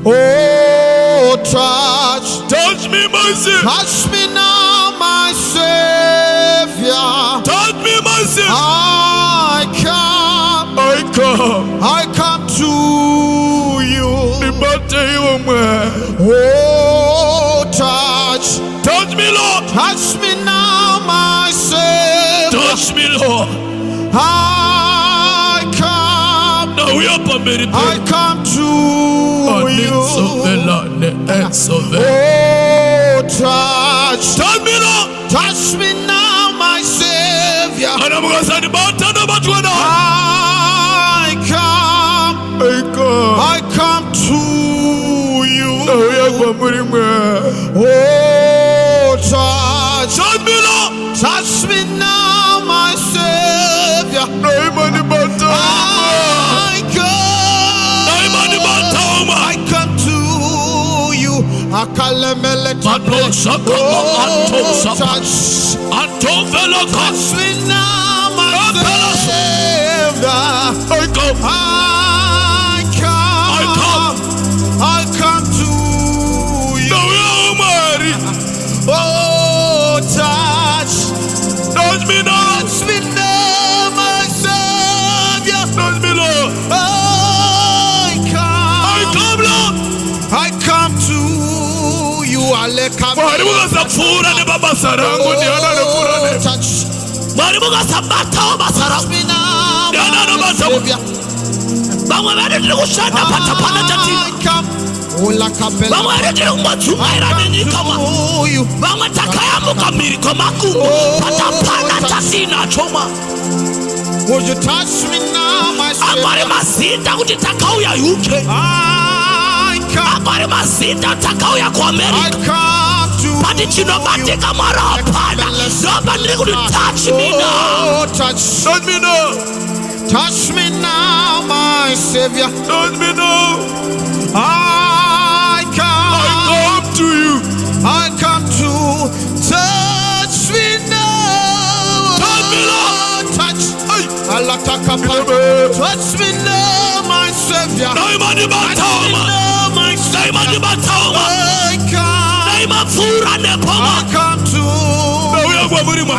Oh, touch me, my Savior. Touch me now, my Savior. Touch me, my Savior. I come to you. Oh, touch me, Lord. Touch me now, my Savior. Touch me, Lord. I come to you. Oh, touch me, Lord. Touch me now, my Savior. I come to you. Oh, touch me, Lord. Touch me now, my Savior. I come to you. Touch me now, my Savior. I come to you. Oh, touch me now. Touch me now, my Savior. Touch me, Lord. I come to you. Touch me now, my Savior. I come. Would you touch me now, my Savior? I come to touch me now. Touch me now. Touch me now, my Savior. Touch me now. I come to you. I come to touch me now. Touch me, Lord. Touch me now, my Savior. Touch me now, my Savior. I come